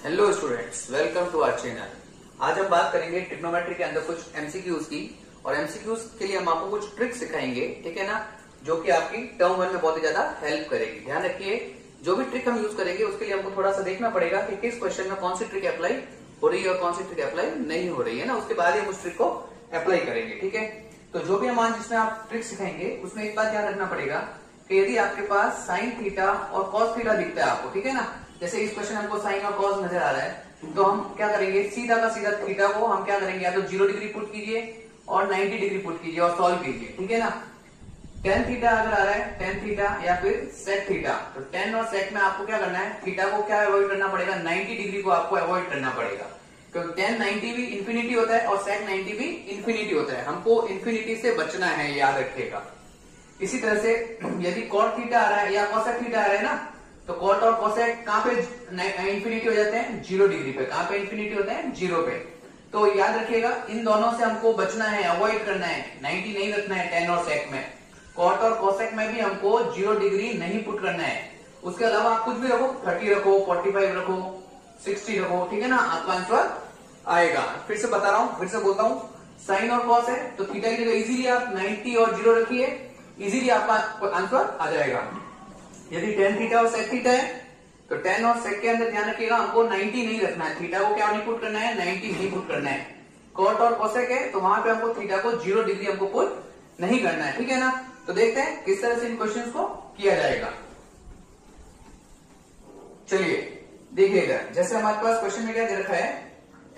Hello students, welcome to our channel. आज हम बात करेंगे ट्रिग्नोमेट्री के अंदर कुछ एमसीक्यूज की। और एमसीक्यूज के लिए हम आपको कुछ ट्रिक्स सिखाएंगे, ठीक है ना, जो कि आपकी टर्म 1 में बहुत ही ज्यादा हेल्प करेगी। ध्यान रखिए, जो भी ट्रिक हम यूज करेंगे उसके लिए हमको थोड़ा सा देखना पड़ेगा कि किस क्वेश्चन में कौन सी ट्रिक अप्लाई हो रही है और कौन सी ट्रिक अप्लाई नहीं हो रही है ना, उसके बाद ही हम उस ट्रिक को अप्लाई करेंगे। ठीक है, तो जो भी हम आज जिसमें आप ट्रिक सिखाएंगे उसमें एक बात ध्यान रखना पड़ेगा कि यदि आपके पास साइन थीटा और कॉस थीटा दिखता है आपको, ठीक है ना, जैसे इस क्वेश्चन हमको साइन और कॉस नजर आ रहा है, तो हम क्या करेंगे, सीधा का सीधा थीटा को हम क्या करेंगे, या तो 0 डिग्री पुट कीजिए और 90 डिग्री पुट कीजिए और सॉल्व कीजिए। ठीक है ना, टेन थीटा अगर आ रहा है, टेन थीटा या फिर सेक थीटा, तो टेन और सेक में आपको क्या करना है, थीटा को क्या अवॉइड करना पड़ेगा, 90 डिग्री को आपको अवॉइड करना पड़ेगा, क्योंकि टेन 90 भी इंफिनिटी होता है और सेक 90 भी इंफिनिटी होता है। हमको इंफिनिटी से बचना है, याद रखिएगा। इसी तरह से यदि कॉट थीटा आ रहा है या कॉसेक थीटा आ रहा है ना, तो कॉट और कॉसेक कहां पे इंफिनिटी हो जाते हैं, 0 डिग्री पे। कहां पे इंफिनिटी होते हैं, 0 पे। तो याद रखिएगा, इन दोनों से हमको बचना है, अवॉइड करना है, 90 नहीं रखना है टेन और सेक में। कॉट और कॉसेक में भी हमको 0 डिग्री नहीं पुट करना है। उसके अलावा आप कुछ भी रखो, 30 रखो, 45 रखो, 60 रखो, ठीक है ना, आपका आंसर आएगा। फिर से बता रहा हूं, फिर से बोलता हूं, साइन और कॉस है तो थीटा की जगह इजीली आप 90 और 0 रखिए, इजीली आपका आंसर आ जाएगा। यदि टेन थीटा और सेक थीटा है तो टेन और सेक के अंदर ध्यान रखिएगा, हमको 90 नहीं रखना है, थीटा को क्या नहीं पुट करना है, 90 नहीं पुट करना है। कॉट और कोसेक है तो वहां पे हमको थीटा को 0 डिग्री हमको पुट नहीं करना है। ठीक है ना, तो देखते हैं किस तरह से इन क्वेश्चंस को किया जाएगा। चलिए देखिएगा, जैसे हमारे पास क्वेश्चन में क्या दे रखा है,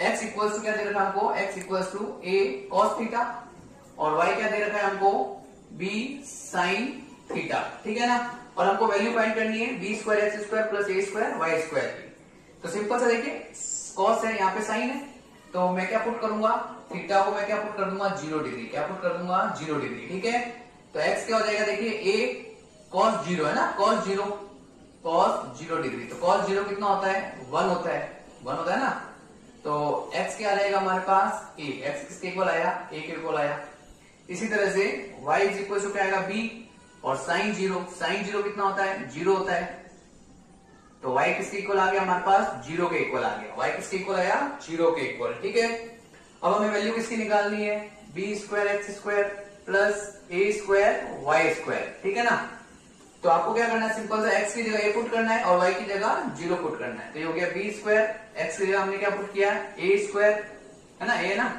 x इक्वल्स टू क्या दे रखा है हमको, x equals to a cos theta और y क्या दे रखा है हमको, b sin थीटा। ठीक है ना, और हमको वैल्यू फाइंड करनी है B square X square plus A square Y square की। तो सिंपल सा देखिए, कॉस है, यहाँ पे साइन है, तो मैं क्या पुट करूंगा, थीटा को मैं क्या पुट कर दूंगा, 0 डिग्री। क्या पुट कर दूंगा, 0 डिग्री। ठीक है, तो एक्स क्या हो जाएगा, देखिए ए कॉस 0 है ना, कॉस 0 डिग्री। तो कॉस 0 कितना होता है, 1 होता है, 1 होता है ना। तो एक्स क्या आ जाएगा हमारे पास, ए, एक्स किसके इक्वल आया, ए के इक्वल आया। इसी तरह से y इज इक्वल टू क्या आएगा, b, और साइन 0 कितना होता है, 0 होता है। तो y किसके इक्वल आ गया हमारे पास, 0 के इक्वल आ गया। y किसके इक्वल आया, 0 के इक्वल। ठीक है, अब हमें वैल्यू किसकी निकालनी है, B square X square plus A square Y square. ठीक है ना, तो आपको क्या करना है, सिंपल सा x की जगह a पुट करना है और y की जगह 0 पुट करना है। तो ये हो गया बी स्क्वायर, एक्स की जगह हमने क्या पुट किया, ए स्क्वायर है ना, ए ना,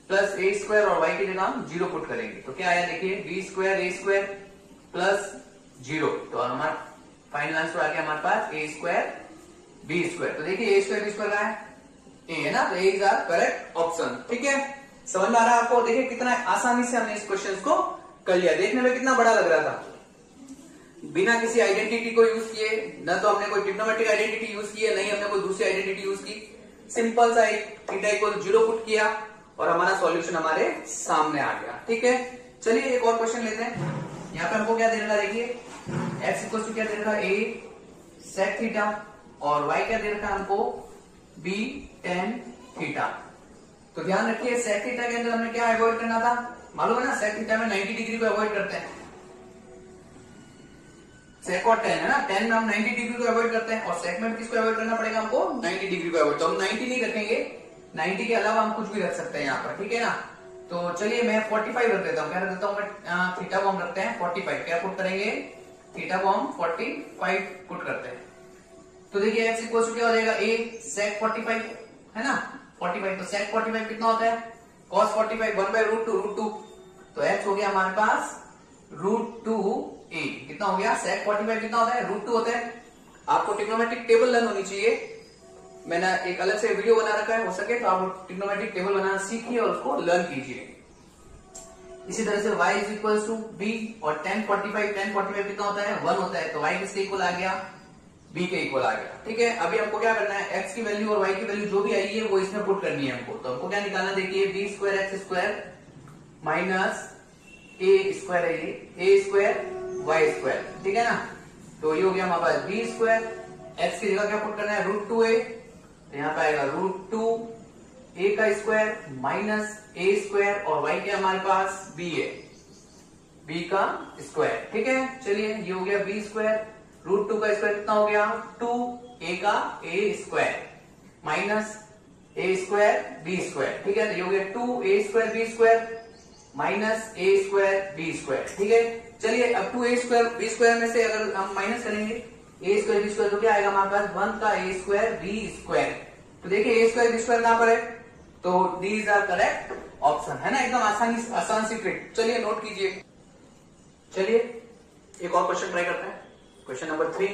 प्लस ए स्क्वायर और y की जगह हम 0 पुट करेंगे। तो क्या आया, देखिए बी स्क्वायर ए स्क्वायर प्लस 0। तो हमारा फाइनल आंसर आ गया हमारे पास ए स्क्वायर बी स्क्वायर। तो देखिए ए स्क्वायर बी स्क्वायर का है, ए है ना, तो ए इज आवर करेक्ट ऑप्शन। ठीक है, समझ में आ रहा है आपको। देखिए कितना आसानी से हमने इस क्वेश्चन को कर लिया, देखने में कितना बड़ा लग रहा था, बिना किसी आइडेंटिटी को यूज किए, न तो हमने कोई ट्रिग्नोमेट्रिक आइडेंटिटी यूज की है, नहीं हमने कोई दूसरी आइडेंटिटी यूज की। सिंपल सा एक थीटा इक्वल 0 पुट किया और हमारा सॉल्यूशन हमारे सामने आ गया। ठीक है, चलिए एक और क्वेश्चन लेते हैं। यहाँ पे हमको क्या दे रखा है, देखिए x इक्वल टू क्या दे रखा है, a sec थीटा और y क्या दे रखा है हमको, b tan थीटा। तो ध्यान रखिए, sec थीटा के अंदर हमने क्या अवॉइड करना था, मालूम है ना, sec थीटा में 90 डिग्री को अवॉइड करते हैं। sec और tan है ना, tan में हम 90 डिग्री को अवॉइड करते हैं और sec में किसको अवॉइड करना पड़ेगा हमको, 90 डिग्री को अवॉइड। तो हम 90 नहीं रखेंगे, 90 के अलावा हम कुछ भी रख सकते हैं यहाँ पर। ठीक है ना, तो चलिए मैं 45 रख देता हूँ, क्या रख देता हूँ मैं, थीटा को हम रखते हैं 45। क्या पुट करेंगे, थीटा को हम 45 पुट करते हैं। तो देखिए x इक्वल टू क्या हो जाएगा, a sec 45 है ना, 45। तो sec 45 कितना होता है, cos 45 1/√2। तो x हो गया हमारे पास √2a। कितना हो गया, sec 45 कितना होता है, √2 होता है। आपको ट्रिग्नोमेट्रिक टेबल लर्न होनी चाहिए, मैंने एक अलग से वीडियो बना रखा है, हो सके तो आप ट्रिग्नोमेट्रिक टेबल बनाना सीखिए और उसको लर्न कीजिए। इसी तरह से y is equal to b और tan 45 कितना होता है, 1 होता है। तो y किसके इक्वल आ गया, b के इक्वल आ गया। ठीक है, अभी हमको क्या करना है, x की वैल्यू और y की वैल्यू जो भी आई है वो इसमें पुट करनी है हमको। तो हमको क्या निकालना, देखिए B square X square minus A square है, ये a स्क्वायर वाई स्क्वायर। ठीक है ना, तो ये हो गया हमारे पास बी स्क्वायर, एक्स की जगह क्या पुट करना है, √2a। यहाँ पे आएगा √2a का स्क्वायर माइनस ए स्क्वायर और वाई क्या हमारे पास, b है, b का स्क्वायर। ठीक है, चलिए ये हो गया b स्क्वायर, √2 का स्क्वायर कितना हो गया, 2a का a square. Minus A square B square, ठीक है। तो ये हो गया 2a² माइनस a²b², ठीक है। चलिए अब 2a²b² में से अगर हम माइनस करेंगे a²b² तो क्या आएगा हमारे पास 1 का a²b²। तो देखिए a²b² कहां पर है, तो दीज आर करेक्ट ऑप्शन, है ना। एकदम आसान सी ट्रिक। चलिए नोट कीजिए। चलिए एक और क्वेश्चन ट्राई करते हैं, क्वेश्चन नंबर 3।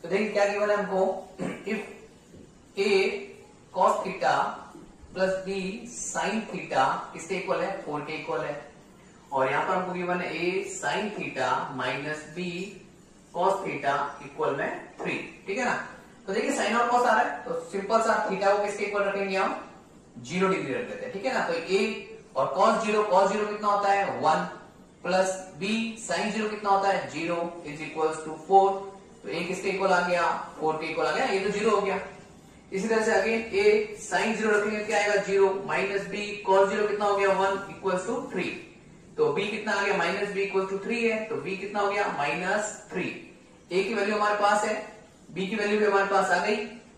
तो देखिए क्या गिवन है हमको, if a cos theta plus b sin theta किसके इक्वल है, 4 के इक्वल है। और यहां पर हमको गिवन है a sin theta minus b cos theta equal में 3, ठीक है ना। तो देखिए साइन और कॉस आ रहा है, तो सिंपल सा थीटा को किसके इक्वल रखेंगे हम, 0 डिग्री रख देते हैं, ठीक है ना। तो a और cos 0 कितना होता है 1 प्लस b sin 0 कितना होता है 0 इज इक्वल्स टू 4। तो a किसके इक्वल आ गया, 4 के इक्वल आ गया, ये तो 0 हो गया। इसी तरह से अगेन a sin 0 रखेंगे क्या आएगा 0 माइनस b cos 0 कितना हो गया 1 इक्वल्स टू 3। तो b कितना आ गया माइनस b इक्वल्स टू 3 है, तो b कितना हो गया -3। a की वैल्यू हमारे पास है, b की वैल्यू भी हमारे पास आ गई।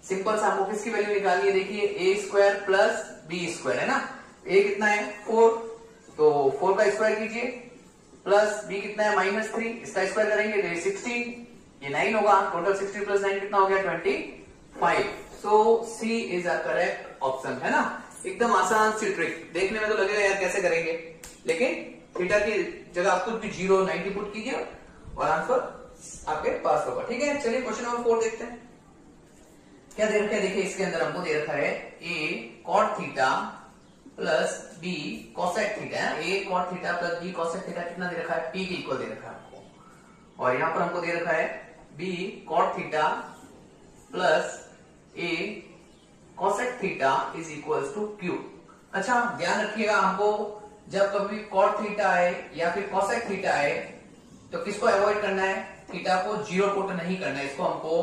सिंपल सा हमको किसकी वैल्यू निकालनी है, देखिए a² प्लस b² है ना। a कितना है 4, तो 4 का स्क्वायर कीजिए, प्लस b कितना है -3, इसका स्क्वायर करेंगे तो ये 16, ये 9 होगा। टोटल 16 प्लस 9 कितना हो गया 25। सो सी इज अ करेक्ट ऑप्शन, है ना। एकदम आसान सी ट्रिक, देखने में तो लगेगा यार कैसे करेंगे, लेकिन थीटा की जगह आप कुछ भी 0 90 पुट कीजिए और आंसर आपके पास होगा, ठीक है। चलिए क्वेश्चन नंबर 4 देखते हैं क्या दे रखा है। देखिए इसके अंदर हमको दे रखा है a cot theta plus b cosec theta, a cot theta plus b cosec theta कितना दे रखा है, p के इक्वल दे रखा है हमको। और यहां पर हमको दे रखा है b cot theta plus a cosec theta is equals to q। अच्छा ध्यान रखिएगा, हमको जब कभी cot थीटा आए या फिर cosec थीटा आए तो किसको अवॉइड करना है, थीटा को 0 पुट नहीं करना है, इसको हमको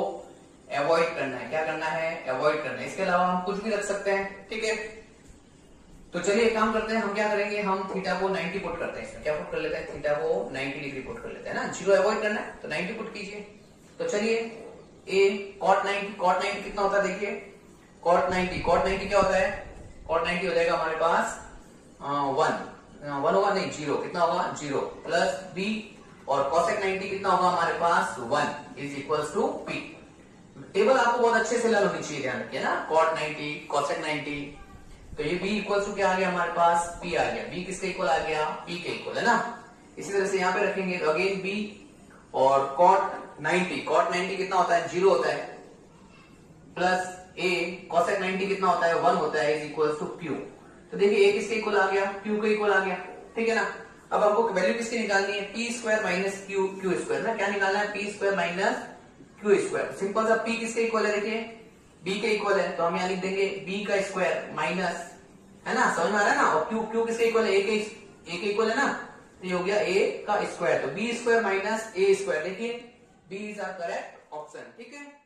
अवॉइड करना है। क्या करना है, अवॉइड करना है। इसके अलावा हम कुछ भी रख सकते हैं, ठीक है। तो चलिए एक काम करते हैं, हम क्या करेंगे, हम थीटा को 90 पुट करते हैं। इसमें क्या पुट कर लेते हैं, थीटा को 90 डिग्री पुट कर लेते हैं ना, 0 अवॉइड करना है तो 90 पुट कीजिए। तो चलिए a cot 90 कितना होता है, देखिए cot 90 क्या होता है, cot 90 हो जाएगा हमारे पास 1 होगा नहीं 0, कितना होगा 0 प्लस b और cosec 90 कितना होगा हमारे पास 1 is equals to p। Table आपको बहुत अच्छे से लर्न होनी चाहिए, ध्यान रखिए ना, cot 90 cosec 90। तो ये b इक्वल्स टू क्या आ गया हमारे पास, p आ गया। b किसके इक्वल आ गया, p के इक्वल, है ना। इसी तरह से यहाँ पे रखेंगे तो अगेन b और cot 90 कितना होता है 0 होता है, प्लस a cosec 90 कितना होता है 1 होता है इज इक्वल्स टू q। तो देखिए a किसके इक्वल आ गया, q के इक्वल आ गया, ठीक है ना। अब हमको वैल्यू किसकी निकालनी है, p² माइनस q² ना, क्या निकालना है p² माइनस q²। सिंपल सा p किसके इक्वल है, देखिए b के इक्वल है, तो हम यहाँ लिख देंगे b का स्क्वायर माइनस, है ना, समझ में आ रहा है ना। और q किसके इक्वल है, a के इक्वल है ना, तो ये हो गया a का स्क्वायर, तो b² माइनस a²। देखिए b is our correct option, ठीक है।